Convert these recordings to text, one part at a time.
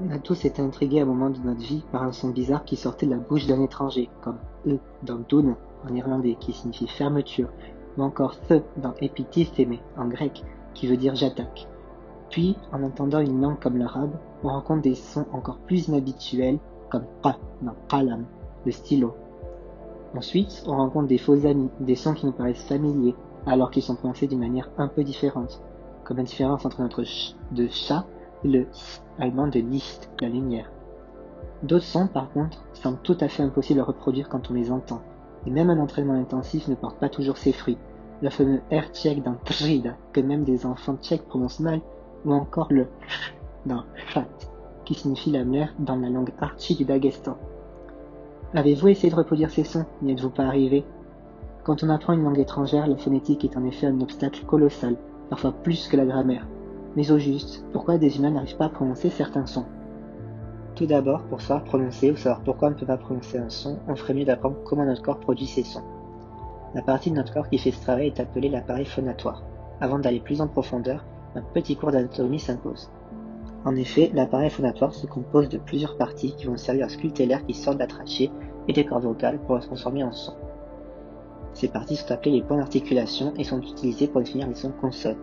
On a tous été intrigués à un moment de notre vie par un son bizarre qui sortait de la bouche d'un étranger, comme E dans Dune en irlandais, qui signifie fermeture, ou encore The dans Epithypheme en grec, qui veut dire j'attaque. Puis, en entendant une langue comme l'arabe, on rencontre des sons encore plus inhabituels, comme Qa dans Qalam, le stylo. Ensuite, on rencontre des faux amis, des sons qui nous paraissent familiers, alors qu'ils sont prononcés d'une manière un peu différente, comme la différence entre notre ch de chat et le s allemand de Licht, la lumière. D'autres sons, par contre, semblent tout à fait impossibles à reproduire quand on les entend, et même un entraînement intensif ne porte pas toujours ses fruits. Le fameux R tchèque dans Trida, que même des enfants tchèques prononcent mal, ou encore le ch dans chat, qui signifie la mer dans la langue archi du Daghestan. Avez-vous essayé de reproduire ces sons? N'y êtes-vous pas arrivé? Quand on apprend une langue étrangère, la phonétique est en effet un obstacle colossal, parfois plus que la grammaire. Mais au juste, pourquoi des humains n'arrivent pas à prononcer certains sons? Tout d'abord, pour savoir prononcer ou savoir pourquoi on ne peut pas prononcer un son, on ferait mieux d'apprendre comment notre corps produit ces sons. La partie de notre corps qui fait ce travail est appelée l'appareil phonatoire. Avant d'aller plus en profondeur, un petit cours d'anatomie s'impose. En effet, l'appareil phonatoire se compose de plusieurs parties qui vont servir à sculpter l'air qui sort de la trachée et des cordes vocales pour le transformer en son. Ces parties sont appelées les points d'articulation et sont utilisées pour définir les sons consonnes.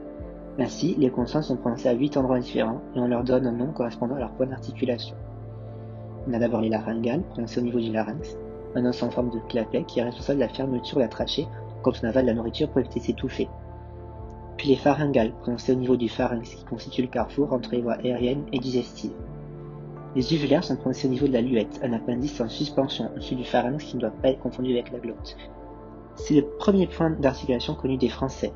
Ainsi, les consonnes sont prononcées à 8 endroits différents et on leur donne un nom correspondant à leur point d'articulation. On a d'abord les laryngales, prononcées au niveau du larynx, un os en forme de clapet qui est responsable de la fermeture de la trachée quand on avale la nourriture pour éviter de s'étouffer. Puis les pharyngales, prononcées au niveau du pharynx qui constitue le carrefour entre les voies aériennes et digestives. Les uvulaires sont prononcés au niveau de la luette, un appendice en suspension au-dessus du pharynx qui ne doit pas être confondu avec la glotte. C'est le premier point d'articulation connu des Français,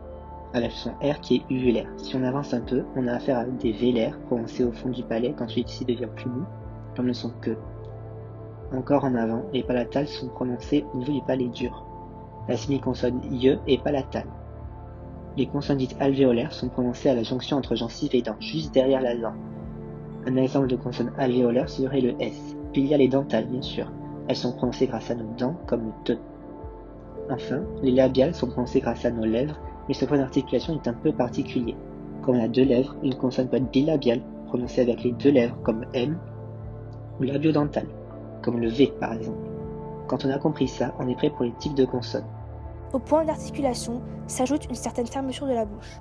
avec son R qui est uvulaire. Si on avance un peu, on a affaire à des vélaires prononcés au fond du palais quand celui-ci devient plus mou, comme le son que. Encore en avant, les palatales sont prononcées au niveau du palais dur. La semi-consonne IE est palatale. Les consonnes dites alvéolaires sont prononcées à la jonction entre gencives et dents, juste derrière la langue. Un exemple de consonne alvéolaire serait le S. Puis il y a les dentales, bien sûr. Elles sont prononcées grâce à nos dents, comme le T. Enfin, les labiales sont prononcées grâce à nos lèvres, mais ce point d'articulation est un peu particulier. Comme on a deux lèvres, une consonne peut être bilabiale, prononcée avec les deux lèvres, comme M, ou labiodentale, comme le V par exemple. Quand on a compris ça, on est prêt pour les types de consonnes. Au point d'articulation s'ajoute une certaine fermeture de la bouche.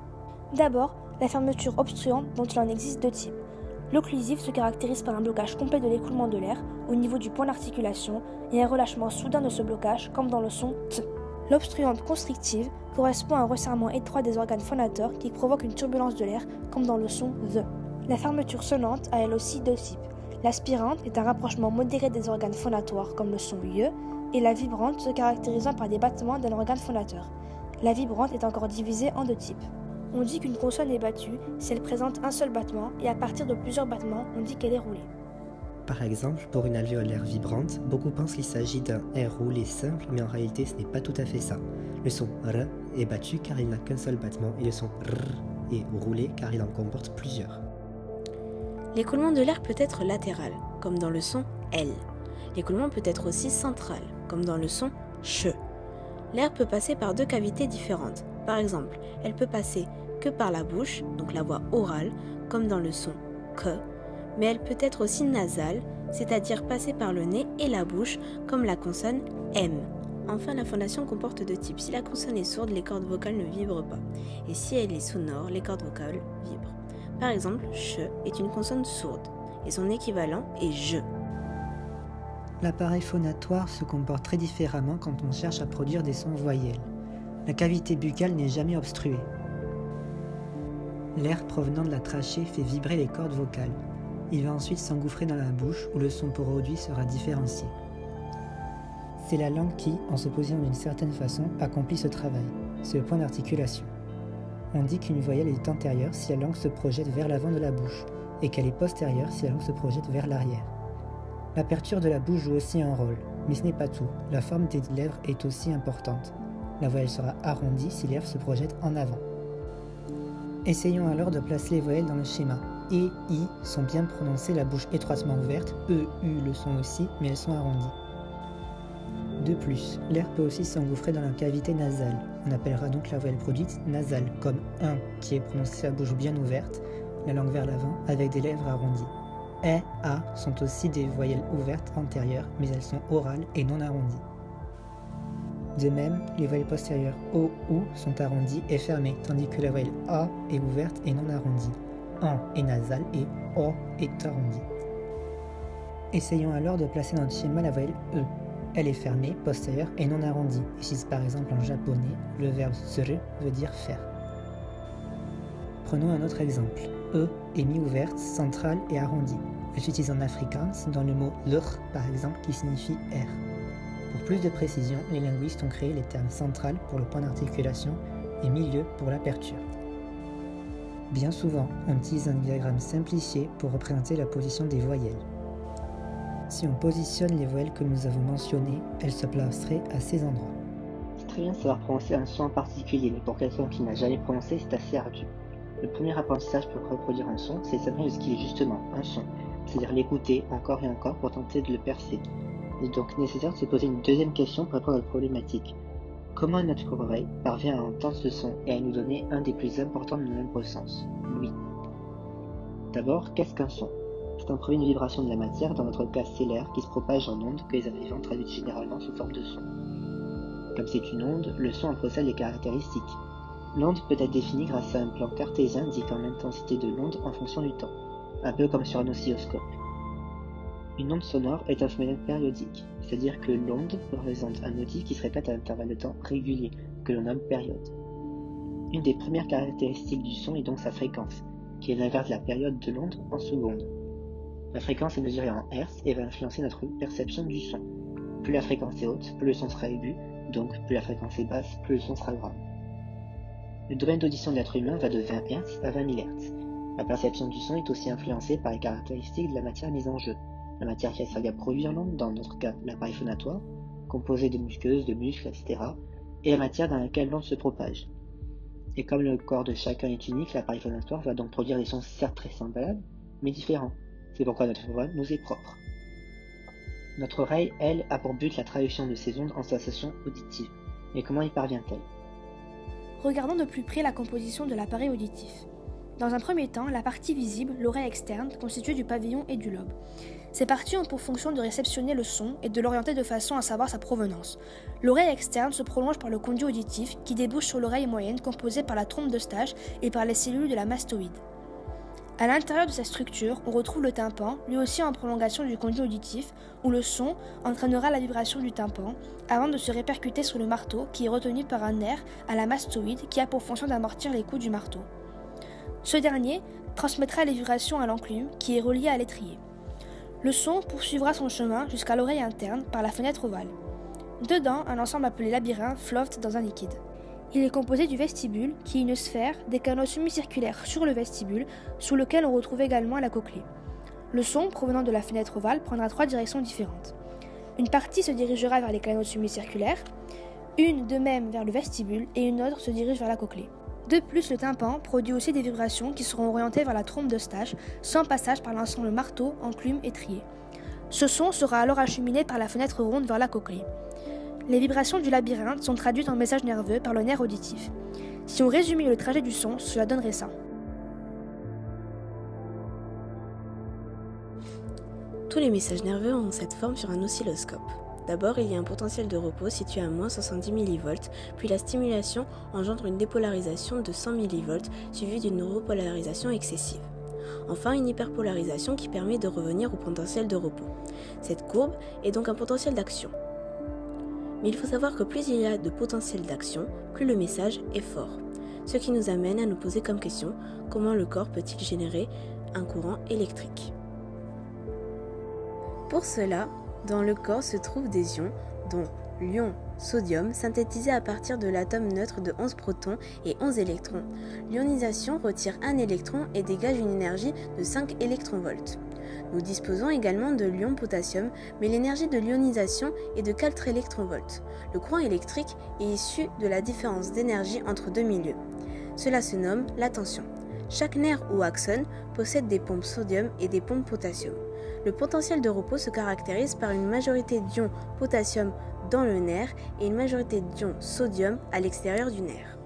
D'abord, la fermeture obstruante dont il en existe deux types. L'occlusive se caractérise par un blocage complet de l'écoulement de l'air au niveau du point d'articulation et un relâchement soudain de ce blocage comme dans le son T. L'obstruante constrictive correspond à un resserrement étroit des organes phonateurs qui provoque une turbulence de l'air comme dans le son THE. La fermeture sonnante a elle aussi deux types. L'aspirante est un rapprochement modéré des organes phonatoires comme le son YE et la vibrante se caractérisant par des battements d'un organe phonateur. La vibrante est encore divisée en deux types. On dit qu'une consonne est battue si elle présente un seul battement et à partir de plusieurs battements, on dit qu'elle est roulée. Par exemple, pour une alvéolaire vibrante, beaucoup pensent qu'il s'agit d'un R roulé simple, mais en réalité ce n'est pas tout à fait ça. Le son R est battu car il n'a qu'un seul battement et le son R est roulé car il en comporte plusieurs. L'écoulement de l'air peut être latéral, comme dans le son L. L'écoulement peut être aussi central, comme dans le son CH. L'air peut passer par deux cavités différentes. Par exemple, elle peut passer que par la bouche, donc la voix orale, comme dans le son K, mais elle peut être aussi nasale, c'est-à-dire passer par le nez et la bouche, comme la consonne M. Enfin, la phonation comporte deux types. Si la consonne est sourde, les cordes vocales ne vibrent pas. Et si elle est sonore, les cordes vocales vibrent. Par exemple, CH est une consonne sourde, et son équivalent est JE. L'appareil phonatoire se comporte très différemment quand on cherche à produire des sons voyelles. La cavité buccale n'est jamais obstruée. L'air provenant de la trachée fait vibrer les cordes vocales. Il va ensuite s'engouffrer dans la bouche où le son produit sera différencié. C'est la langue qui, en se positionnant d'une certaine façon, accomplit ce travail. C'est le point d'articulation. On dit qu'une voyelle est antérieure si la langue se projette vers l'avant de la bouche et qu'elle est postérieure si la langue se projette vers l'arrière. L'aperture de la bouche joue aussi un rôle, mais ce n'est pas tout. La forme des lèvres est aussi importante. La voyelle sera arrondie si les lèvres se projettent en avant. Essayons alors de placer les voyelles dans le schéma. E, I sont bien prononcées, la bouche étroitement ouverte. E, U le sont aussi, mais elles sont arrondies. De plus, l'air peut aussi s'engouffrer dans la cavité nasale. On appellera donc la voyelle produite nasale, comme 1 qui est prononcée la bouche bien ouverte, la langue vers l'avant, avec des lèvres arrondies. E, A sont aussi des voyelles ouvertes antérieures, mais elles sont orales et non arrondies. De même, les voyelles postérieures O, OU sont arrondies et fermées, tandis que la voyelle A est ouverte et non arrondie. AN est nasale et O est arrondie. Essayons alors de placer dans notre schéma la voyelle E. Elle est fermée, postérieure et non arrondie. J'utilise par exemple en japonais, le verbe suru veut dire faire. Prenons un autre exemple. E est mi-ouverte, centrale et arrondie. J'utilise en afrikaans dans le mot lur par exemple qui signifie R. Pour plus de précision, les linguistes ont créé les termes central pour le point d'articulation et milieu pour l'aperture. Bien souvent, on utilise un diagramme simplifié pour représenter la position des voyelles. Si on positionne les voyelles que nous avons mentionnées, elles se placeraient à ces endroits. C'est très bien de savoir prononcer un son en particulier, mais pour quelqu'un qui n'a jamais prononcé, c'est assez ardu. Le premier apprentissage pour reproduire un son, c'est s'admettre de ce qu'il est justement un son, c'est-à-dire l'écouter encore et encore pour tenter de le percer. Il est donc nécessaire de se poser une deuxième question pour répondre à la problématique. Comment notre oreille parvient à entendre ce son et à nous donner un des plus importants de nos nombreux sens, l'ouïe? D'abord, qu'est-ce qu'un son? C'est en premier une vibration de la matière, dans notre cas c'est l'air, qui se propage en ondes que les arrivants traduisent généralement sous forme de son. Comme c'est une onde, le son en possède les caractéristiques. L'onde peut être définie grâce à un plan cartésien indiquant l'intensité de l'onde en fonction du temps, un peu comme sur un oscilloscope. Une onde sonore est un phénomène périodique, c'est-à-dire que l'onde représente un motif qui se répète à intervalles de temps réguliers, que l'on nomme période. Une des premières caractéristiques du son est donc sa fréquence, qui est l'inverse de la période de l'onde en secondes. La fréquence est mesurée en Hertz et va influencer notre perception du son. Plus la fréquence est haute, plus le son sera aigu, donc plus la fréquence est basse, plus le son sera grave. Le domaine d'audition de l'être humain va de 20 Hz à 20 000 Hz. La perception du son est aussi influencée par les caractéristiques de la matière mise en jeu. La matière qui a servi à produire l'onde, dans notre cas l'appareil phonatoire, composé de muqueuses, de muscles, etc., et la matière dans laquelle l'onde se propage. Et comme le corps de chacun est unique, l'appareil phonatoire va donc produire des sons certes très semblables, mais différents. C'est pourquoi notre voix nous est propre. Notre oreille, elle, a pour but la traduction de ces ondes en sensations auditives. Mais comment y parvient-elle? Regardons de plus près la composition de l'appareil auditif. Dans un premier temps, la partie visible, l'oreille externe, constituée du pavillon et du lobe. Ces parties ont pour fonction de réceptionner le son et de l'orienter de façon à savoir sa provenance. L'oreille externe se prolonge par le conduit auditif qui débouche sur l'oreille moyenne composée par la trompe d'Eustache et par les cellules de la mastoïde. À l'intérieur de cette structure, on retrouve le tympan, lui aussi en prolongation du conduit auditif, où le son entraînera la vibration du tympan avant de se répercuter sur le marteau qui est retenu par un nerf à la mastoïde qui a pour fonction d'amortir les coups du marteau. Ce dernier transmettra les vibrations à l'enclume qui est relié à l'étrier. Le son poursuivra son chemin jusqu'à l'oreille interne par la fenêtre ovale. Dedans, un ensemble appelé labyrinthe flotte dans un liquide. Il est composé du vestibule, qui est une sphère, des canaux semi-circulaires sur le vestibule, sous lequel on retrouve également la cochlée. Le son, provenant de la fenêtre ovale, prendra 3 directions différentes. Une partie se dirigera vers les canaux semi-circulaires, une de même vers le vestibule et une autre se dirige vers la cochlée. De plus, le tympan produit aussi des vibrations qui seront orientées vers la trompe d'Eustache, sans passage par l'ensemble marteau, enclume et trier. Ce son sera alors acheminé par la fenêtre ronde vers la cochlée. Les vibrations du labyrinthe sont traduites en messages nerveux par le nerf auditif. Si on résumait le trajet du son, cela donnerait ça. Tous les messages nerveux ont cette forme sur un oscilloscope. D'abord, il y a un potentiel de repos situé à moins 70 mV, puis la stimulation engendre une dépolarisation de 100 mV suivie d'une repolarisation excessive. Enfin, une hyperpolarisation qui permet de revenir au potentiel de repos. Cette courbe est donc un potentiel d'action. Mais il faut savoir que plus il y a de potentiel d'action, plus le message est fort. Ce qui nous amène à nous poser comme question, comment le corps peut-il générer un courant électrique? Pour cela, dans le corps se trouvent des ions, dont l'ion sodium, synthétisé à partir de l'atome neutre de 11 protons et 11 électrons. L'ionisation retire un électron et dégage une énergie de 5 électronvolts. Nous disposons également de l'ion potassium, mais l'énergie de l'ionisation est de 4 électronvolts. Le courant électrique est issu de la différence d'énergie entre deux milieux. Cela se nomme la tension. Chaque nerf ou axone possède des pompes sodium et des pompes potassium. Le potentiel de repos se caractérise par une majorité d'ions potassium dans le nerf et une majorité d'ions sodium à l'extérieur du nerf.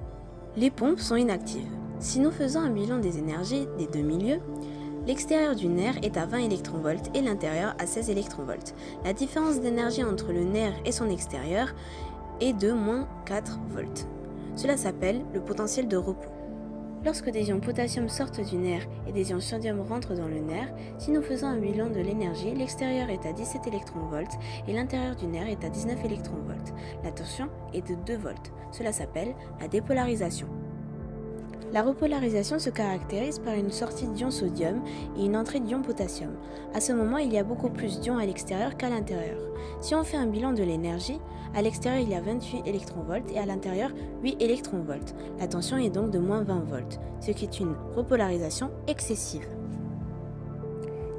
Les pompes sont inactives. Si nous faisons un bilan des énergies des deux milieux, L'extérieur du nerf est à 20 électronvolts et l'intérieur à 16 électronvolts. La différence d'énergie entre le nerf et son extérieur est de moins 4 volts. Cela s'appelle le potentiel de repos. Lorsque des ions potassium sortent du nerf et des ions sodium rentrent dans le nerf, si nous faisons un bilan de l'énergie, l'extérieur est à 17 électronvolts et l'intérieur du nerf est à 19 électronvolts. La tension est de 2 volts. Cela s'appelle la dépolarisation. La repolarisation se caractérise par une sortie d'ion sodium et une entrée d'ion potassium. À ce moment, il y a beaucoup plus d'ions à l'extérieur qu'à l'intérieur. Si on fait un bilan de l'énergie, à l'extérieur il y a 28 électronvolts et à l'intérieur 8 électronvolts. La tension est donc de moins 20 volts, ce qui est une repolarisation excessive.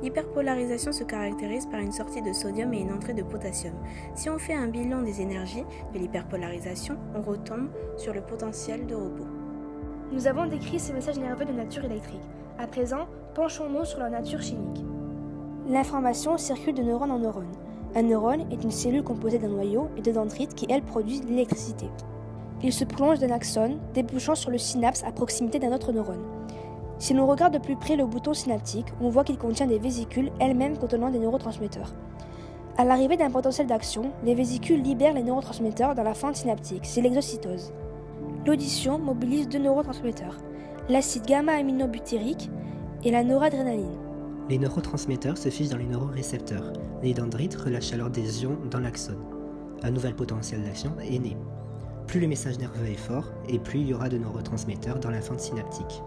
L'hyperpolarisation se caractérise par une sortie de sodium et une entrée de potassium. Si on fait un bilan des énergies de l'hyperpolarisation, on retombe sur le potentiel de repos. Nous avons décrit ces messages nerveux de nature électrique. À présent, penchons-nous sur leur nature chimique. L'information circule de neurone en neurone. Un neurone est une cellule composée d'un noyau et de dendrites qui, elles, produisent de l'électricité. Il se prolonge d'un axone, débouchant sur le synapse à proximité d'un autre neurone. Si l'on regarde de plus près le bouton synaptique, on voit qu'il contient des vésicules elles-mêmes contenant des neurotransmetteurs. À l'arrivée d'un potentiel d'action, les vésicules libèrent les neurotransmetteurs dans la fente synaptique, c'est l'exocytose. L'audition mobilise deux neurotransmetteurs, l'acide gamma-aminobutyrique et la noradrénaline. Les neurotransmetteurs se figent dans les neurorécepteurs. Les dendrites relâchent alors des ions dans l'axone. Un nouvel potentiel d'action est né. Plus le message nerveux est fort, et plus il y aura de neurotransmetteurs dans la fente synaptique.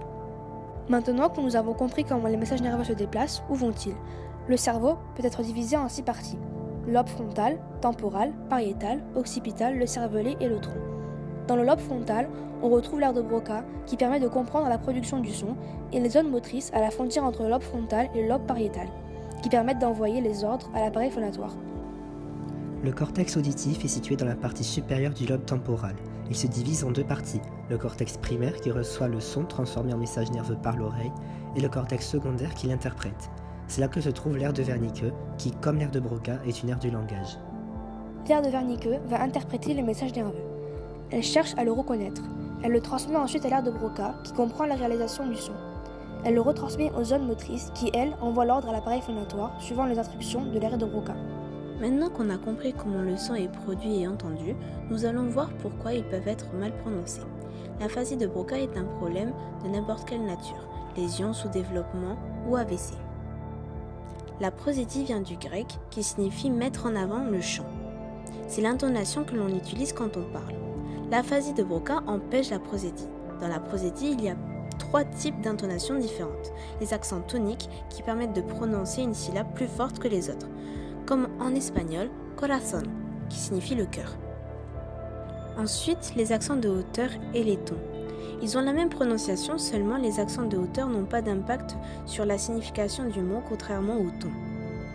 Maintenant que nous avons compris comment les messages nerveux se déplacent, où vont-ils ? Le cerveau peut être divisé en 6 parties. Lobe frontal, temporal, pariétal, occipital, le cervelet et le tronc. Dans le lobe frontal, on retrouve l'aire de Broca qui permet de comprendre la production du son et les zones motrices à la frontière entre le lobe frontal et le lobe pariétal qui permettent d'envoyer les ordres à l'appareil phonatoire. Le cortex auditif est situé dans la partie supérieure du lobe temporal. Il se divise en 2 parties, le cortex primaire qui reçoit le son transformé en message nerveux par l'oreille et le cortex secondaire qui l'interprète. C'est là que se trouve l'aire de Wernicke qui, comme l'aire de Broca, est une aire du langage. L'aire de Wernicke va interpréter les messages nerveux. Elle cherche à le reconnaître. Elle le transmet ensuite à l'aire de Broca qui comprend la réalisation du son. Elle le retransmet aux zones motrices qui, elles, envoient l'ordre à l'appareil phonatoire suivant les instructions de l'aire de Broca. Maintenant qu'on a compris comment le son est produit et entendu, nous allons voir pourquoi ils peuvent être mal prononcés. L'aphasie de Broca est un problème de n'importe quelle nature, lésion, sous-développement ou AVC. La prosédie vient du grec qui signifie mettre en avant le chant. C'est l'intonation que l'on utilise quand on parle. L'aphasie de Broca empêche la prosédie. Dans la prosédie, il y a 3 types d'intonations différentes. Les accents toniques qui permettent de prononcer une syllabe plus forte que les autres, comme en espagnol, corazón, qui signifie le cœur. Ensuite, les accents de hauteur et les tons. Ils ont la même prononciation, seulement les accents de hauteur n'ont pas d'impact sur la signification du mot, contrairement aux tons.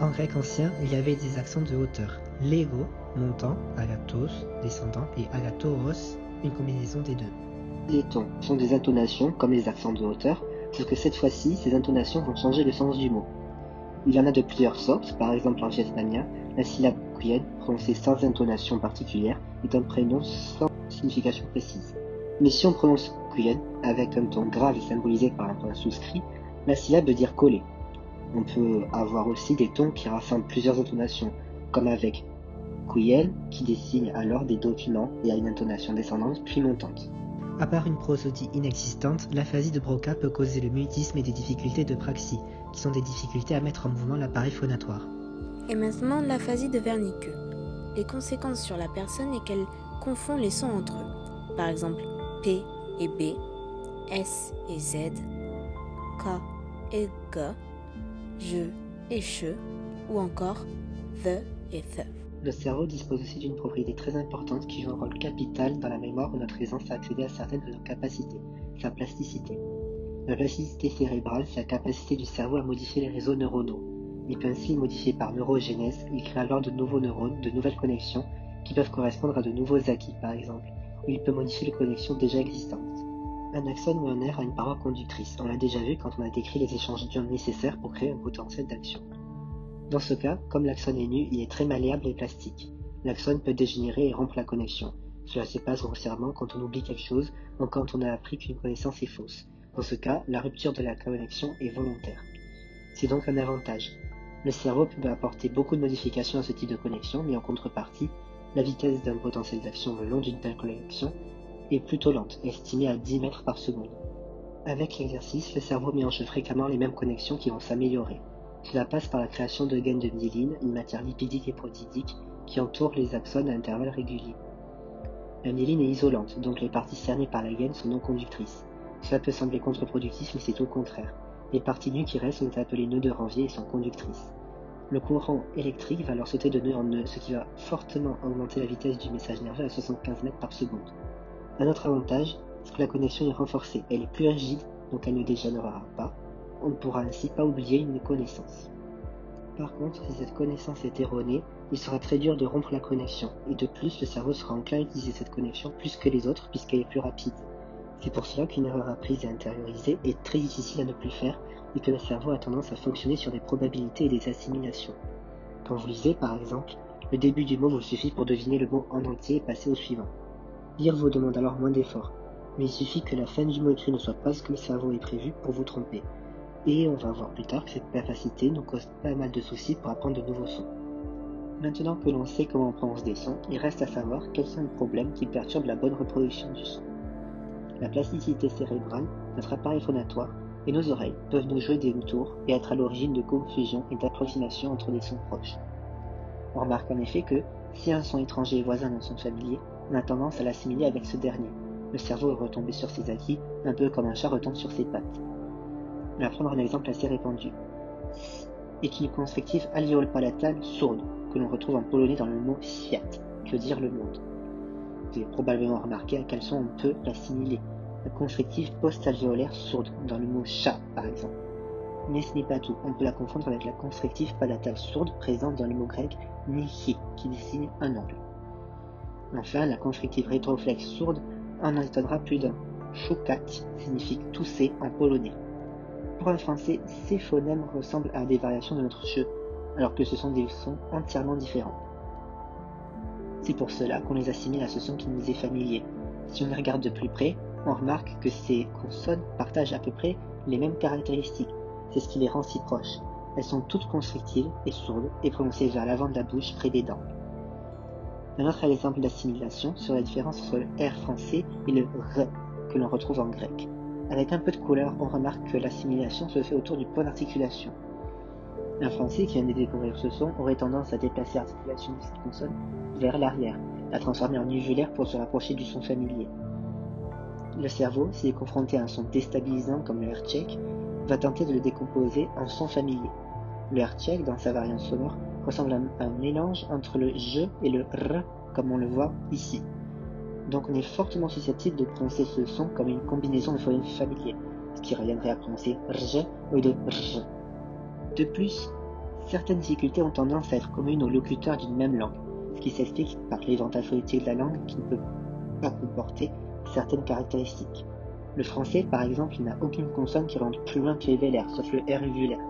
En grec ancien, il y avait des accents de hauteur. Légo, montant, agathos, descendant, et agatoros, une combinaison des deux. Les tons sont des intonations comme les accents de hauteur, sauf que cette fois-ci, ces intonations vont changer le sens du mot. Il y en a de plusieurs sortes, par exemple en vietnamien, la syllabe quyen, prononcée sans intonation particulière, est un prénom sans signification précise. Mais si on prononce quyen avec un ton grave et symbolisé par un point souscrit, la syllabe veut dire coller. On peut avoir aussi des tons qui rassemblent plusieurs intonations, comme avec quyen, qui désigne alors des documents et a une intonation descendante puis montante. À part une prosodie inexistante, l'aphasie de Broca peut causer le mutisme et des difficultés de praxie, qui sont des difficultés à mettre en mouvement l'appareil phonatoire. Et maintenant, l'aphasie de Wernicke. Les conséquences sur la personne est qu'elle confond les sons entre eux. Par exemple, P et B, S et Z, K et G, je et che, ou encore the et the. Le cerveau dispose aussi d'une propriété très importante qui joue un rôle capital dans la mémoire ou notre aisance à accéder à certaines de nos capacités, sa plasticité. La plasticité cérébrale, c'est la capacité du cerveau à modifier les réseaux neuronaux. Il peut ainsi modifier par neurogénèse, il crée alors de nouveaux neurones, de nouvelles connexions, qui peuvent correspondre à de nouveaux acquis par exemple, ou il peut modifier les connexions déjà existantes. Un axone ou un nerf a une paroi conductrice, on l'a déjà vu quand on a décrit les échanges d'ions nécessaires pour créer un potentiel d'action. Dans ce cas, comme l'axone est nu, il est très malléable et plastique. L'axone peut dégénérer et rompre la connexion. Cela se passe grossièrement quand on oublie quelque chose ou quand on a appris qu'une connaissance est fausse. Dans ce cas, la rupture de la connexion est volontaire. C'est donc un avantage. Le cerveau peut apporter beaucoup de modifications à ce type de connexion, mais en contrepartie, la vitesse d'un potentiel d'action le long d'une telle connexion est plutôt lente, estimée à 10 mètres par seconde. Avec l'exercice, le cerveau mélange fréquemment les mêmes connexions qui vont s'améliorer. Cela passe par la création de gaines de myéline, une matière lipidique et protidique qui entoure les axones à intervalles réguliers. La myéline est isolante, donc les parties cernées par la gaine sont non conductrices. Cela peut sembler contre-productif, mais c'est au contraire. Les parties nues qui restent sont appelées nœuds de Ranvier et sont conductrices. Le courant électrique va alors sauter de nœud en nœud, ce qui va fortement augmenter la vitesse du message nerveux à 75 mètres par seconde. Un autre avantage, c'est que la connexion est renforcée. Elle est plus rigide, donc elle ne dégénérera pas. On ne pourra ainsi pas oublier une connaissance. Par contre, si cette connaissance est erronée, il sera très dur de rompre la connexion, et de plus, le cerveau sera enclin à utiliser cette connexion plus que les autres puisqu'elle est plus rapide. C'est pour cela qu'une erreur apprise et intériorisée est très difficile à ne plus faire et que le cerveau a tendance à fonctionner sur des probabilités et des assimilations. Quand vous lisez, par exemple, le début du mot vous suffit pour deviner le mot en entier et passer au suivant. Lire vous demande alors moins d'efforts, mais il suffit que la fin du mot écrit ne soit pas ce que le cerveau ait prévu pour vous tromper. Et on va voir plus tard que cette capacité nous cause pas mal de soucis pour apprendre de nouveaux sons. Maintenant que l'on sait comment on prononce des sons, il reste à savoir quels sont les problèmes qui perturbent la bonne reproduction du son. La plasticité cérébrale, notre appareil phonatoire et nos oreilles peuvent nous jouer des tours et être à l'origine de confusion et d'approximation entre des sons proches. On remarque en effet que, si un son étranger est voisin d'un son familier, on a tendance à l'assimiler avec ce dernier. Le cerveau est retombé sur ses acquis, un peu comme un chat retombe sur ses pattes. On va prendre un exemple assez répandu. Est une constrictive alvéolo-palatale sourde, que l'on retrouve en polonais dans le mot świat, qui veut dire le monde. Vous avez probablement remarqué à quel son on peut l'assimiler. La constrictive post-alvéolaire sourde, dans le mot chat par exemple. Mais ce n'est pas tout, on peut la confondre avec la constrictive palatale sourde présente dans le mot grec nichi, qui désigne un ongle. Enfin, la constrictive rétroflexe sourde en étonnera plus d'un. Szukat signifie tousser en polonais. Pour un français, ces phonèmes ressemblent à des variations de notre che, alors que ce sont des sons entièrement différents. C'est pour cela qu'on les assimile à ce son qui nous est familier. Si on les regarde de plus près, on remarque que ces consonnes partagent à peu près les mêmes caractéristiques. C'est ce qui les rend si proches. Elles sont toutes constrictives et sourdes et prononcées vers l'avant de la bouche près des dents. Un autre exemple d'assimilation sur la différence entre le R français et le R que l'on retrouve en grec. Avec un peu de couleur, on remarque que l'assimilation se fait autour du point d'articulation. Un Français qui vient de découvrir ce son aurait tendance à déplacer l'articulation de cette consonne vers l'arrière, la transformer en uvulaire pour se rapprocher du son familier. Le cerveau, s'il est confronté à un son déstabilisant comme le R tchèque, va tenter de le décomposer en son familier. Le R tchèque, dans sa variante sonore, ressemble à un mélange entre le je et le r, comme on le voit ici. Donc on est fortement susceptible de prononcer ce son comme une combinaison de phonèmes familiers, ce qui reviendrait à prononcer rj au lieu de rj. De plus, certaines difficultés ont tendance à être communes aux locuteurs d'une même langue, ce qui s'explique par l'éventail phonétique de la langue qui ne peut pas comporter certaines caractéristiques. Le français, par exemple, n'a aucune consonne qui rentre plus loin que les vélaires, sauf le R uvulaire.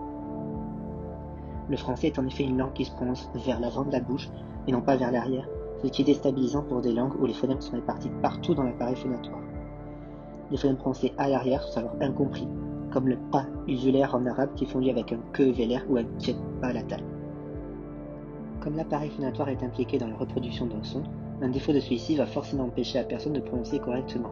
Le français est en effet une langue qui se prononce vers l'avant de la bouche et non pas vers l'arrière, ce qui est déstabilisant pour des langues où les phonèmes sont répartis partout dans l'appareil phonatoire. Les phonèmes prononcés à l'arrière sont alors incompris, comme le pa uvulaire en arabe qui est fondu avec un que vélaire ou un ke palatal. Comme l'appareil phonatoire est impliqué dans la reproduction d'un son, un défaut de celui-ci va forcément empêcher la personne de prononcer correctement.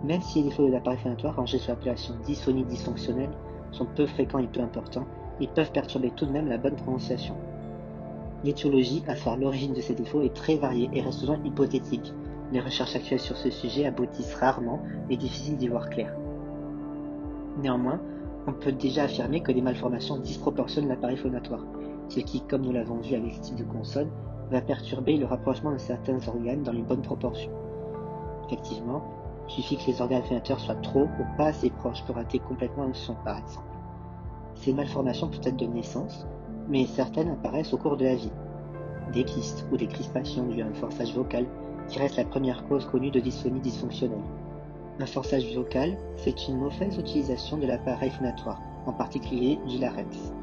Même si les défauts de l'appareil phonatoire, rangés sous l'appellation dysphonie dysfonctionnelle, sont peu fréquents et peu importants, ils peuvent perturber tout de même la bonne prononciation. L'étiologie, à savoir l'origine de ces défauts, est très variée et reste souvent hypothétique. Les recherches actuelles sur ce sujet aboutissent rarement et difficile d'y voir clair. Néanmoins, on peut déjà affirmer que des malformations disproportionnent l'appareil phonatoire, ce qui, comme nous l'avons vu avec ce type de consonne, va perturber le rapprochement de certains organes dans les bonnes proportions. Effectivement, il suffit que les organes phonateurs soient trop ou pas assez proches pour rater complètement un son, par exemple. Ces malformations peuvent être de naissance, mais certaines apparaissent au cours de la vie. Des kystes ou des crispations dues à un forçage vocal qui reste la première cause connue de dysphonie dysfonctionnelle. Un forçage vocal, c'est une mauvaise utilisation de l'appareil phonatoire, en particulier du larynx.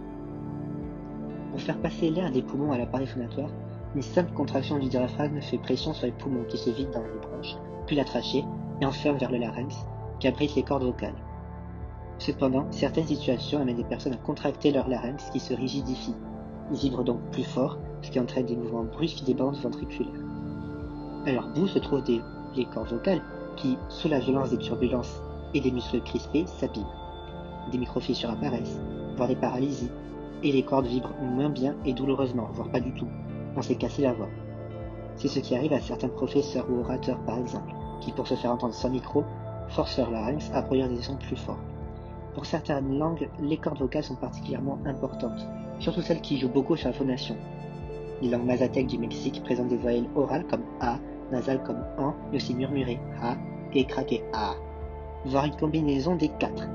Pour faire passer l'air des poumons à l'appareil phonatoire, une simple contraction du diaphragme fait pression sur les poumons qui se vident dans les bronches, puis la trachée, et enferme vers le larynx, qui abrite les cordes vocales. Cependant, certaines situations amènent les personnes à contracter leur larynx qui se rigidifie. Ils vibrent donc plus fort, ce qui entraîne des mouvements brusques des bandes ventriculaires. À leur bout se trouvent les cordes vocales qui, sous la violence des turbulences et des muscles crispés, s'abîment. Des microfissures apparaissent, voire des paralysies, et les cordes vibrent moins bien et douloureusement, voire pas du tout. On s'est cassé la voix. C'est ce qui arrive à certains professeurs ou orateurs par exemple, qui pour se faire entendre sans micro, forcent leur larynx à produire des sons plus forts. Pour certaines langues, les cordes vocales sont particulièrement importantes, surtout celles qui jouent beaucoup sur la phonation. Les langues mazatèques du Mexique présentent des voyelles orales comme A, nasales comme AN, et aussi murmurées A, et craquées A, voire une combinaison des 4,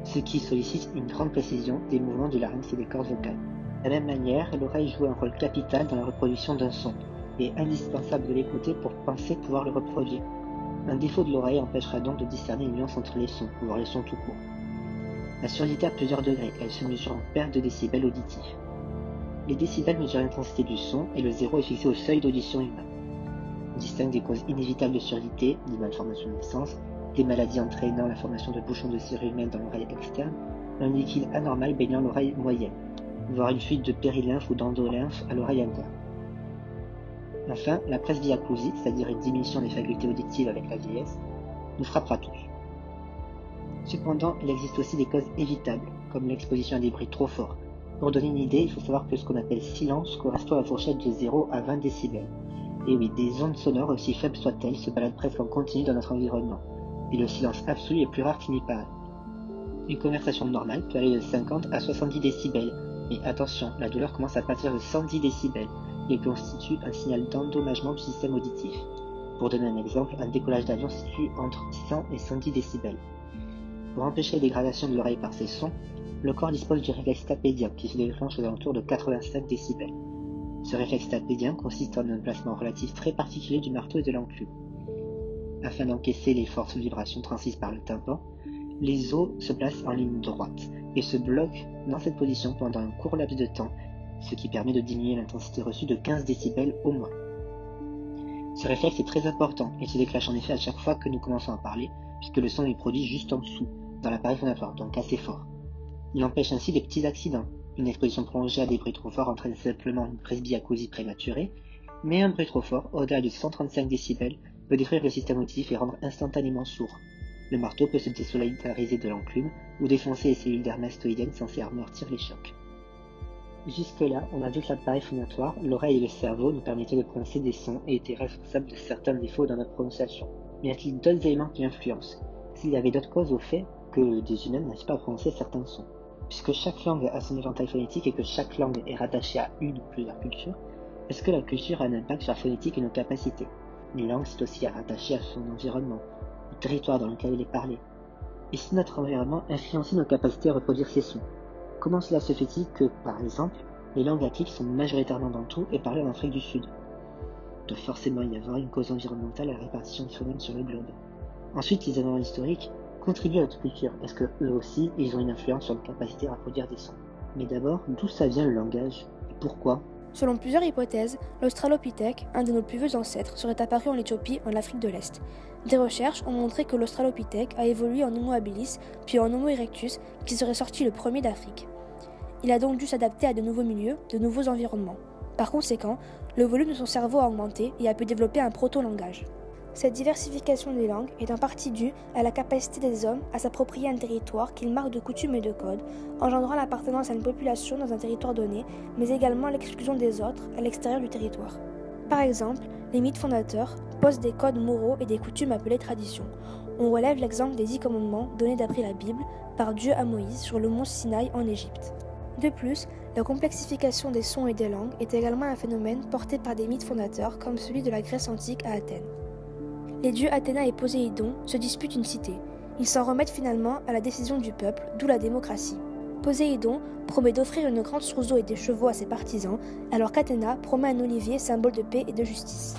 ce qui sollicite une grande précision des mouvements du larynx et des cordes vocales. De la même manière, l'oreille joue un rôle capital dans la reproduction d'un son, et est indispensable de l'écouter pour penser pouvoir le reproduire. Un défaut de l'oreille empêchera donc de discerner une nuance entre les sons, voire les sons tout court. La surdité a plusieurs degrés, elle se mesure en paires de décibels auditifs. Les décibels mesurent l'intensité du son et le zéro est fixé au seuil d'audition humain. On distingue des causes inévitables de surdité, des malformations de naissance, des maladies entraînant la formation de bouchons de cire humaine dans l'oreille externe, un liquide anormal baignant l'oreille moyenne, voire une fuite de périlymphe ou d'endolymphe à l'oreille interne. Enfin, la presbyacousie, c'est-à-dire une diminution des facultés auditives avec la vieillesse, nous frappera tous. Cependant, il existe aussi des causes évitables, comme l'exposition à des bruits trop forts. Pour donner une idée, il faut savoir que ce qu'on appelle silence correspond à la fourchette de 0 à 20 décibels. Et oui, des ondes sonores, aussi faibles soient-elles, se baladent presque en continu dans notre environnement. Et le silence absolu est plus rare qu'il n'y paraît. Une conversation normale peut aller de 50 à 70 décibels, mais attention, la douleur commence à partir de 110 décibels et constitue un signal d'endommagement du système auditif. Pour donner un exemple, un décollage d'avion se situe entre 100 et 110 décibels. Pour empêcher la dégradation de l'oreille par ces sons, le corps dispose du réflexe stapédien qui se déclenche aux alentours de 85 décibels. Ce réflexe stapédien consiste en un placement relatif très particulier du marteau et de l'enclume. Afin d'encaisser les fortes vibrations transmises par le tympan, les os se placent en ligne droite et se bloquent dans cette position pendant un court laps de temps, ce qui permet de diminuer l'intensité reçue de 15 décibels au moins. Ce réflexe est très important et se déclenche en effet à chaque fois que nous commençons à parler, puisque le son est produit juste en dessous, dans l'appareil phonatoire, donc assez fort. Il empêche ainsi des petits accidents. Une exposition prolongée à des bruits trop forts entraîne simplement une presbyacousie prématurée, mais un bruit trop fort, au-delà de 135 décibels, peut détruire le système auditif et rendre instantanément sourd. Le marteau peut se désolidariser de l'enclume ou défoncer les cellules dermastoïdiennes censées amortir les chocs. Jusque-là, on a vu que l'appareil phonatoire, l'oreille et le cerveau nous permettaient de prononcer des sons et étaient responsables de certains défauts dans notre prononciation. Mais y a-t-il d'autres éléments qui influencent? S'il y avait d'autres causes au fait que des humains n'arrivent pas à prononcer certains sons? Puisque chaque langue a son éventail phonétique et que chaque langue est rattachée à une ou plusieurs cultures, est-ce que la culture a un impact sur la phonétique et nos capacités? Une langue, c'est aussi à rattacher à son environnement, au territoire dans lequel elle est parlée. Et si notre environnement influençait nos capacités à reproduire ces sons? Comment cela se fait-il que, par exemple, les langues latines sont majoritairement bantou et parlées en Afrique du Sud? Il doit forcément y avoir une cause environnementale à la répartition du phonème sur le globe. Ensuite, les événements historiques contribuent à notre culture. Est-ce que eux aussi, ils ont une influence sur notre capacité à reproduire des sons? Mais d'abord, d'où ça vient le langage? Et pourquoi? Selon plusieurs hypothèses, l'Australopithèque, un de nos plus vieux ancêtres, serait apparu en Éthiopie, en Afrique de l'Est. Des recherches ont montré que l'Australopithèque a évolué en Homo habilis, puis en Homo erectus, qui serait sorti le premier d'Afrique. Il a donc dû s'adapter à de nouveaux milieux, de nouveaux environnements. Par conséquent, le volume de son cerveau a augmenté et a pu développer un proto-langage. Cette diversification des langues est en partie due à la capacité des hommes à s'approprier un territoire qu'ils marquent de coutumes et de codes, engendrant l'appartenance à une population dans un territoire donné, mais également l'exclusion des autres à l'extérieur du territoire. Par exemple, les mythes fondateurs posent des codes moraux et des coutumes appelées traditions. On relève l'exemple des 10 commandements donnés d'après la Bible par Dieu à Moïse sur le mont Sinaï en Égypte. De plus, la complexification des sons et des langues est également un phénomène porté par des mythes fondateurs comme celui de la Grèce antique à Athènes. Les dieux Athéna et Poséidon se disputent une cité. Ils s'en remettent finalement à la décision du peuple, d'où la démocratie. Poséidon promet d'offrir une grande source d'eau et des chevaux à ses partisans, alors qu'Athéna promet un olivier, symbole de paix et de justice.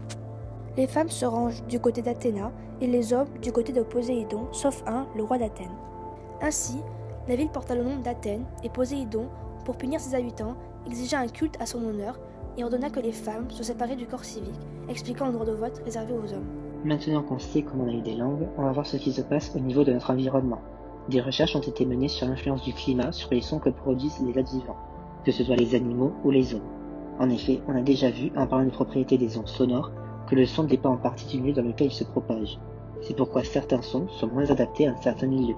Les femmes se rangent du côté d'Athéna et les hommes du côté de Poséidon, sauf un, le roi d'Athènes. Ainsi, la ville porta le nom d'Athènes et Poséidon, pour punir ses habitants, exigea un culte à son honneur et ordonna que les femmes soient séparées du corps civique, expliquant le droit de vote réservé aux hommes. Maintenant qu'on sait comment on a eu des langues, on va voir ce qui se passe au niveau de notre environnement. Des recherches ont été menées sur l'influence du climat sur les sons que produisent les êtres vivants, que ce soit les animaux ou les hommes. En effet, on a déjà vu, en parlant des propriétés des ondes sonores, que le son dépend en partie du milieu dans lequel il se propage. C'est pourquoi certains sons sont moins adaptés à un certain milieu,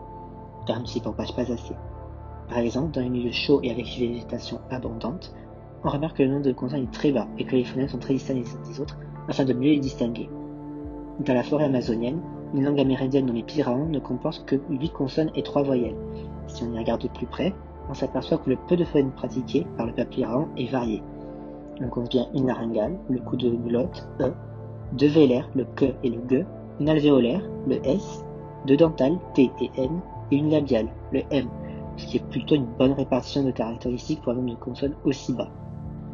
car ils ne s'y propagent pas assez. Par exemple, dans les milieux chauds et avec une végétation abondante, on remarque que le nombre de consonnes est très bas et que les phonèmes sont très distants les uns des autres afin de mieux les distinguer. Dans la forêt amazonienne, une langue amérindienne nommée Piraon ne comporte que 8 consonnes et 3 voyelles. Si on y regarde de plus près, on s'aperçoit que le peu de phonèmes pratiqués par le peuple Piraon est varié. On compte bien une laryngale, le coup de glotte, E, 2 vélaires, le que et le ge, une alvéolaire, le S, 2 dentales, T et N, et une labiale, le M, ce qui est plutôt une bonne répartition de caractéristiques pour un nombre de consonnes aussi bas.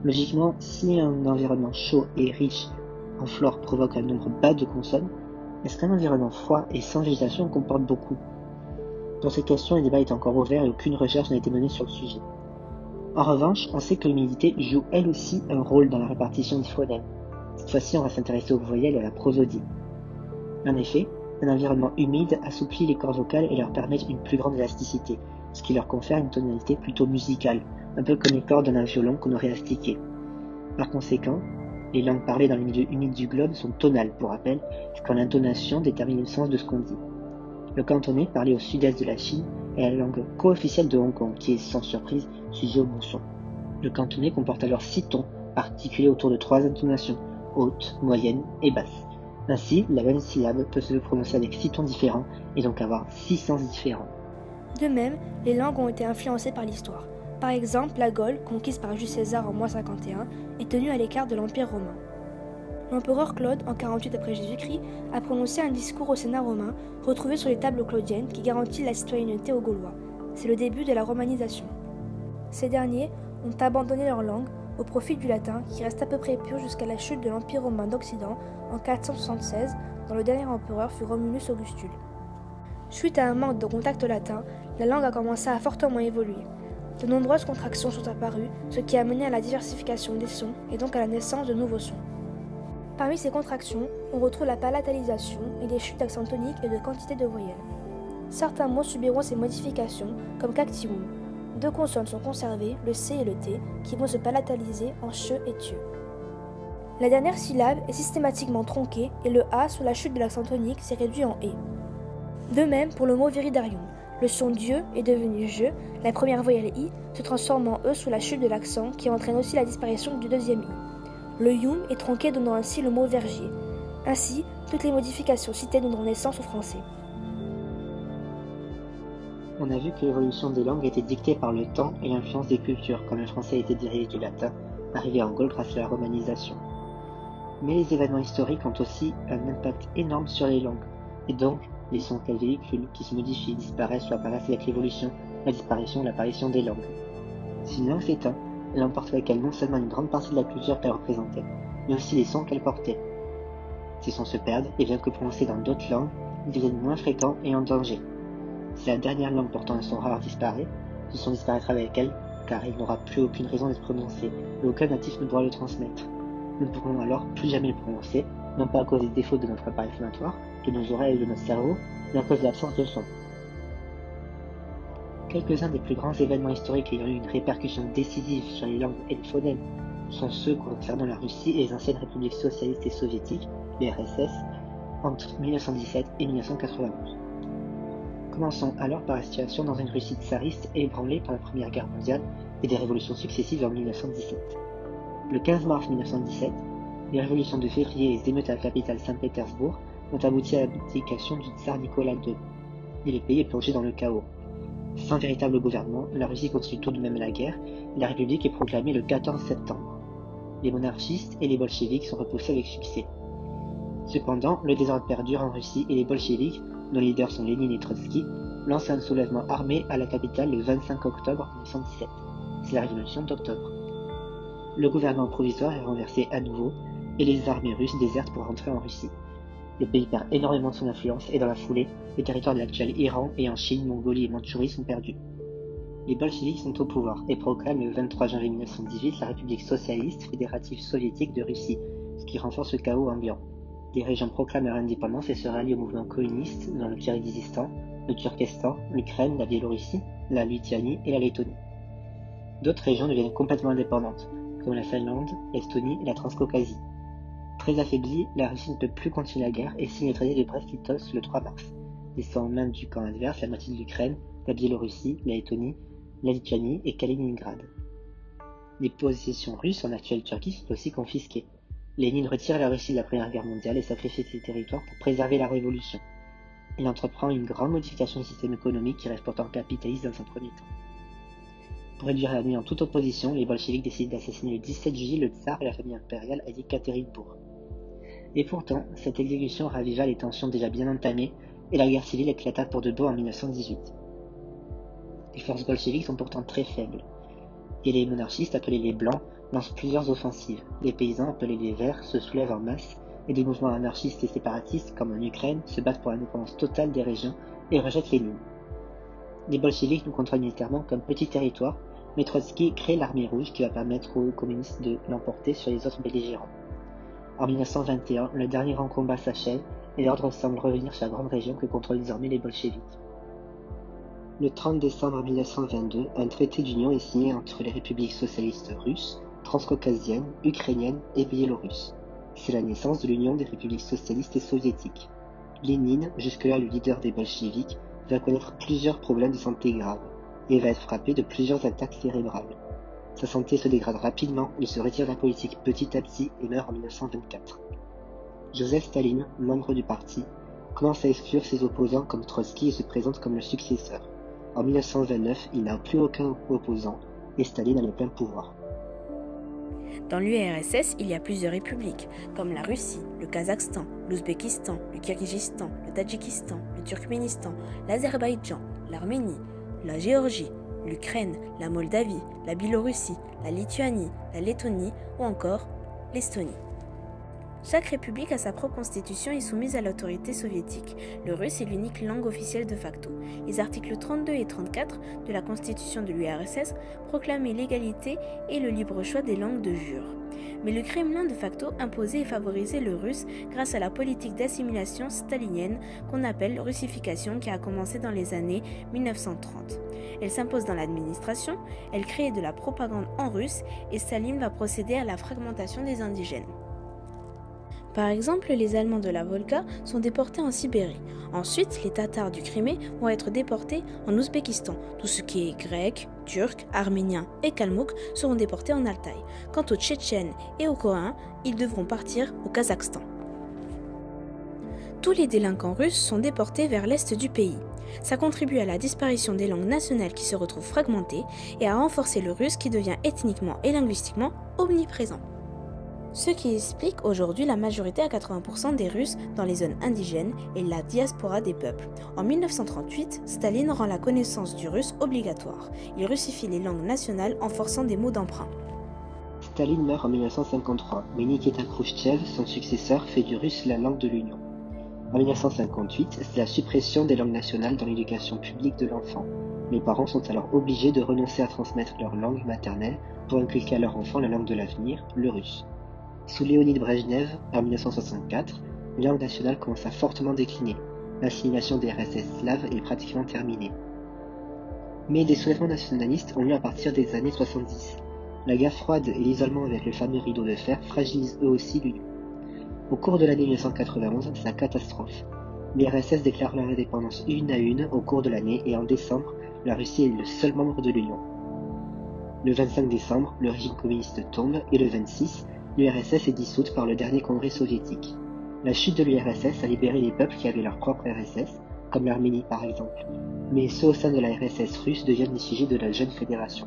Logiquement, si un environnement chaud et riche en flore provoque un nombre bas de consonnes, est-ce qu'un environnement froid et sans végétation en comporte beaucoup? Pour ces questions, le débat est encore ouvert et aucune recherche n'a été menée sur le sujet. En revanche, on sait que l'humidité joue elle aussi un rôle dans la répartition des phonèmes. Cette fois-ci, on va s'intéresser aux voyelles et à la prosodie. En effet, un environnement humide assouplit les cordes vocales et leur permet une plus grande élasticité, ce qui leur confère une tonalité plutôt musicale, un peu comme les cordes d'un violon qu'on aurait astiqué. Par conséquent, les langues parlées dans les milieux humides du globe sont tonales, pour rappel, quand l'intonation détermine le sens de ce qu'on dit. Le cantonais, parlé au sud-est de la Chine, est la langue co-officielle de Hong Kong, qui est sans surprise sujet au bon son. Le cantonais comporte alors 6 tons, articulés autour de 3 intonations, haute, moyenne et basse. Ainsi, la même syllabe peut se prononcer avec 6 tons différents et donc avoir 6 sens différents. De même, les langues ont été influencées par l'histoire. Par exemple, la Gaule, conquise par Jules César en moins 51, est tenue à l'écart de l'Empire romain. L'empereur Claude, en 48 après Jésus-Christ, a prononcé un discours au Sénat romain, retrouvé sur les tables claudiennes, qui garantit la citoyenneté aux Gaulois. C'est le début de la romanisation. Ces derniers ont abandonné leur langue au profit du latin, qui reste à peu près pur jusqu'à la chute de l'Empire romain d'Occident en 476, dont le dernier empereur fut Romulus Augustule. Suite à un manque de contact latin, la langue a commencé à fortement évoluer. De nombreuses contractions sont apparues, ce qui a mené à la diversification des sons et donc à la naissance de nouveaux sons. Parmi ces contractions, on retrouve la palatalisation et des chutes d'accent tonique et de quantité de voyelles. Certains mots subiront ces modifications, comme cactium. 2 consonnes sont conservées, le C et le T, qui vont se palataliser en che et tieu. La dernière syllabe est systématiquement tronquée et le A sous la chute de l'accent tonique s'est réduit en E. De même pour le mot viridarium. Le son Dieu est devenu je, la première voyelle I se transforme en E sous la chute de l'accent qui entraîne aussi la disparition du deuxième I. Le yum est tronqué donnant ainsi le mot verger. Ainsi, toutes les modifications citées donneront naissance au français. On a vu que l'évolution des langues était dictée par le temps et l'influence des cultures, comme le français a été dérivé du latin, arrivé en Gaule grâce à la romanisation. Mais les événements historiques ont aussi un impact énorme sur les langues, et donc les sons qu'elles véhiculent, qui se modifient, disparaissent ou apparaissent avec l'évolution, la disparition ou l'apparition des langues. Si une langue s'éteint, elle emporte avec elle non seulement une grande partie de la culture qu'elle représentait, mais aussi les sons qu'elle portait. Ces sons se perdent et bien que prononcés dans d'autres langues, ils deviennent moins fréquents et en danger. Si la dernière langue portant un son rare disparaît, ce son disparaîtra avec elle, car il n'aura plus aucune raison d'être prononcé, et aucun natif ne pourra le transmettre. Nous ne pourrons alors plus jamais le prononcer, non pas à cause des défauts de notre appareil phonatoire, de nos oreilles et de notre cerveau, mais à cause de l'absence de son. Quelques-uns des plus grands événements historiques ayant eu une répercussion décisive sur les langues et les phonèmes sont ceux concernant la Russie et les anciennes républiques socialistes et soviétiques, les RSS, entre 1917 et 1991. Commençons alors par la situation dans une Russie tsariste ébranlée par la Première Guerre mondiale et des révolutions successives en 1917. Le 15 mars 1917, les révolutions de février et les émeutes à la capitale Saint-Pétersbourg ont abouti à l'abdication du tsar Nicolas II, et le pays est plongé dans le chaos. Sans véritable gouvernement, la Russie continue tout de même la guerre, et la République est proclamée le 14 septembre. Les monarchistes et les bolcheviks sont repoussés avec succès. Cependant, le désordre perdure en Russie et les bolcheviks, dont les leaders sont Lénine et Trotsky, lancent un soulèvement armé à la capitale le 25 octobre 1917. C'est la révolution d'octobre. Le gouvernement provisoire est renversé à nouveau, et les armées russes désertent pour rentrer en Russie. Le pays perd énormément de son influence et dans la foulée, les territoires de l'actuel Iran et en Chine, Mongolie et Mandchourie sont perdus. Les bolcheviks sont au pouvoir et proclament le 23 janvier 1918 la République socialiste fédérative soviétique de Russie, ce qui renforce le chaos ambiant. Des régions proclament leur indépendance et se rallient au mouvement communiste dans le Kirghizistan, le Turkestan, l'Ukraine, la Biélorussie, la Lituanie et la Lettonie. D'autres régions deviennent complètement indépendantes, comme la Finlande, l'Estonie et la Transcaucasie. Très affaiblie, la Russie ne peut plus continuer la guerre et signe le traité de Brest-Litovsk le 3 mars, laissant en main du camp adverse la moitié de l'Ukraine, la Biélorussie, la Lettonie, la Lituanie et Kaliningrad. Les possessions russes en actuelle Turquie sont aussi confisquées. Lénine retire la Russie de la Première Guerre mondiale et sacrifie ses territoires pour préserver la révolution. Il entreprend une grande modification du système économique qui reste pourtant capitaliste dans un premier temps. Pour réduire la nuit en toute opposition, les bolcheviks décident d'assassiner le 17 juillet le tsar et la famille impériale à Yekaterinbourg. Et pourtant, cette exécution raviva les tensions déjà bien entamées et la guerre civile éclata pour de bon en 1918. Les forces bolcheviques sont pourtant très faibles, et les monarchistes, appelés les Blancs, lancent plusieurs offensives. Les paysans, appelés les Verts, se soulèvent en masse, et des mouvements anarchistes et séparatistes, comme en Ukraine, se battent pour l'indépendance totale des régions et rejettent Lénine. Les bolcheviks nous contrôlent militairement comme petit territoire, mais Trotsky crée l'armée rouge qui va permettre aux communistes de l'emporter sur les autres belligérants. En 1921, le dernier grand combat s'achève et l'ordre semble revenir sur la grande région que contrôlent désormais les bolcheviks. Le 30 décembre 1922, un traité d'union est signé entre les républiques socialistes russes, transcaucasiennes, ukrainiennes et biélorusses. C'est la naissance de l'Union des républiques socialistes et soviétiques. Lénine, jusque-là le leader des bolcheviks, va connaître plusieurs problèmes de santé graves et va être frappé de plusieurs attaques cérébrales. Sa santé se dégrade rapidement, il se retire de la politique petit à petit et meurt en 1924. Joseph Staline, membre du parti, commence à exclure ses opposants comme Trotsky et se présente comme le successeur. En 1929, il n'a plus aucun opposant et Staline a le plein pouvoir. Dans l'URSS, il y a plusieurs républiques, comme la Russie, le Kazakhstan, l'Ouzbékistan, le Kirghizistan, le Tadjikistan, le Turkménistan, l'Azerbaïdjan, l'Arménie, la Géorgie, l'Ukraine, la Moldavie, la Biélorussie, la Lituanie, la Lettonie ou encore l'Estonie. Chaque république a sa propre constitution et soumise à l'autorité soviétique. Le russe est l'unique langue officielle de facto. Les articles 32 et 34 de la constitution de l'URSS proclamaient l'égalité et le libre choix des langues de jure. Mais le Kremlin de facto imposait et favorisait le russe grâce à la politique d'assimilation stalinienne qu'on appelle russification qui a commencé dans les années 1930. Elle s'impose dans l'administration, elle crée de la propagande en russe et Staline va procéder à la fragmentation des indigènes. Par exemple, les Allemands de la Volga sont déportés en Sibérie. Ensuite, les Tatars du Crimée vont être déportés en Ouzbékistan. Tout ce qui est grec, turc, arménien et kalmouk seront déportés en Altaï. Quant aux Tchétchènes et aux Coréens, ils devront partir au Kazakhstan. Tous les délinquants russes sont déportés vers l'est du pays. Ça contribue à la disparition des langues nationales qui se retrouvent fragmentées et à renforcer le russe qui devient ethniquement et linguistiquement omniprésent. Ce qui explique aujourd'hui la majorité à 80% des Russes dans les zones indigènes et la diaspora des peuples. En 1938, Staline rend la connaissance du russe obligatoire. Il russifie les langues nationales en forçant des mots d'emprunt. Staline meurt en 1953, mais Nikita Khrouchtchev, son successeur, fait du russe la langue de l'Union. En 1958, c'est la suppression des langues nationales dans l'éducation publique de l'enfant. Les parents sont alors obligés de renoncer à transmettre leur langue maternelle pour inculquer à leur enfant la langue de l'avenir, le russe. Sous Léonid Brejnev, en 1964, les langues nationales commencent à fortement décliner. L'assimilation des RSS slaves est pratiquement terminée. Mais des soulèvements nationalistes ont lieu à partir des années 70. La guerre froide et l'isolement avec le fameux rideau de fer fragilisent eux aussi l'Union. Au cours de l'année 1991, c'est la catastrophe. Les RSS déclarent leur indépendance une à une au cours de l'année et en décembre, la Russie est le seul membre de l'Union. Le 25 décembre, le régime communiste tombe et le 26, l'URSS est dissoute par le dernier congrès soviétique. La chute de l'URSS a libéré les peuples qui avaient leur propre RSS, comme l'Arménie par exemple, mais ceux au sein de la RSS russe deviennent les sujets de la jeune fédération.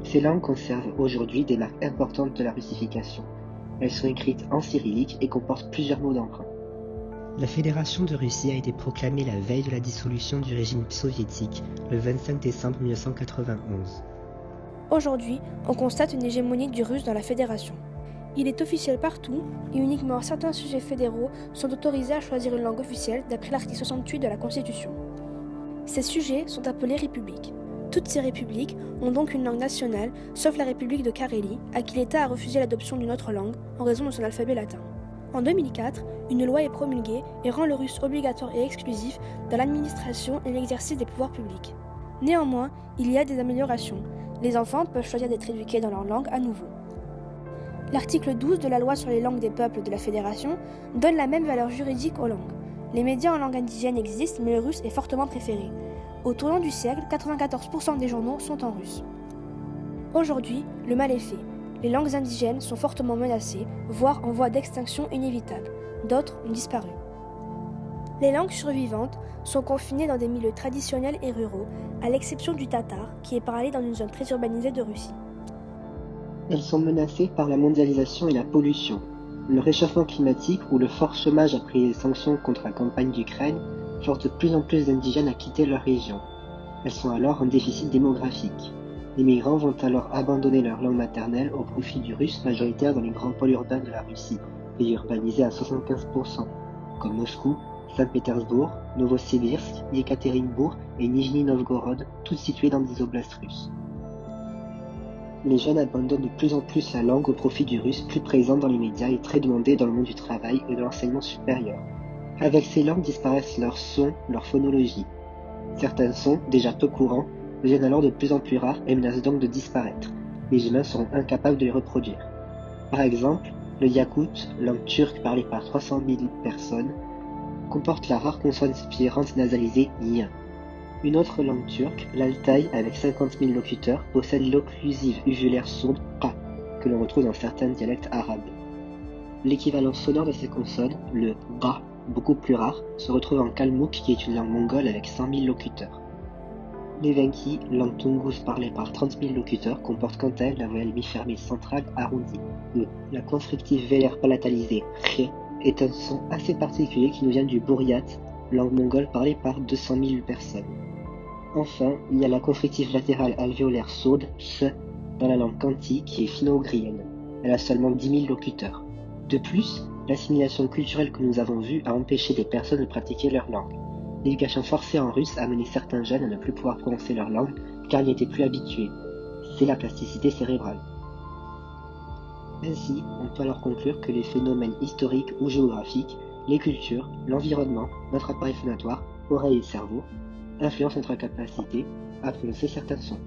Ces langues conservent aujourd'hui des marques importantes de la russification. Elles sont écrites en cyrillique et comportent plusieurs mots d'emprunt. La Fédération de Russie a été proclamée la veille de la dissolution du régime soviétique, le 25 décembre 1991. Aujourd'hui, on constate une hégémonie du russe dans la fédération. Il est officiel partout et uniquement certains sujets fédéraux sont autorisés à choisir une langue officielle d'après l'article 68 de la Constitution. Ces sujets sont appelés républiques. Toutes ces républiques ont donc une langue nationale, sauf la République de Carélie, à qui l'État a refusé l'adoption d'une autre langue en raison de son alphabet latin. En 2004, une loi est promulguée et rend le russe obligatoire et exclusif dans l'administration et l'exercice des pouvoirs publics. Néanmoins, il y a des améliorations. Les enfants peuvent choisir d'être éduqués dans leur langue à nouveau. L'article 12 de la loi sur les langues des peuples de la Fédération donne la même valeur juridique aux langues. Les médias en langue indigène existent, mais le russe est fortement préféré. Au tournant du siècle, 94% des journaux sont en russe. Aujourd'hui, le mal est fait. Les langues indigènes sont fortement menacées, voire en voie d'extinction inévitable. D'autres ont disparu. Les langues survivantes sont confinées dans des milieux traditionnels et ruraux, à l'exception du tatar, qui est parlé dans une zone très urbanisée de Russie. Elles sont menacées par la mondialisation et la pollution. Le réchauffement climatique ou le fort chômage après les sanctions contre la campagne d'Ukraine force de plus en plus d'indigènes à quitter leur région. Elles sont alors en déficit démographique. Les migrants vont alors abandonner leur langue maternelle au profit du russe majoritaire dans les grands pôles urbains de la Russie, pays urbanisés à 75%, comme Moscou, Saint-Pétersbourg, Novosibirsk, Yekaterinbourg et Nijni-Novgorod, toutes situées dans des oblasts russes. Les jeunes abandonnent de plus en plus la langue au profit du russe, plus présent dans les médias et très demandé dans le monde du travail et de l'enseignement supérieur. Avec ces langues disparaissent leurs sons, leur phonologie. Certains sons, déjà peu courants, deviennent alors de plus en plus rares et menacent donc de disparaître. Les humains seront incapables de les reproduire. Par exemple, le yakoute, langue turque parlée par 300 000 personnes, comporte la rare consonne spirante nasalisée y. Une autre langue turque, l'altaï, avec 50 000 locuteurs, possède l'occlusive uvulaire sourde qa, que l'on retrouve dans certains dialectes arabes. L'équivalent sonore de ces consonnes, le ba, beaucoup plus rare, se retrouve en kalmouk, qui est une langue mongole avec 100 000 locuteurs. L'Evenki, langue tungus parlée par 30 000 locuteurs, comporte quant à elle la voyelle mi-fermée centrale arrondie, e. La constrictive vélaire palatalisée, ré, est un son assez particulier qui nous vient du bouriat, langue mongole parlée par 200 000 personnes. Enfin, il y a la constrictive latérale alvéolaire sourde, s, dans la langue kanti, qui est finno-ougrienne. Elle a seulement 10 000 locuteurs. De plus, l'assimilation culturelle que nous avons vue a empêché des personnes de pratiquer leur langue. L'éducation forcée en russe a mené certains jeunes à ne plus pouvoir prononcer leur langue car ils n'y étaient plus habitués. C'est la plasticité cérébrale. Ainsi, on peut alors conclure que les phénomènes historiques ou géographiques, les cultures, l'environnement, notre appareil phonatoire, oreille et cerveau, influencent notre capacité à prononcer certains sons.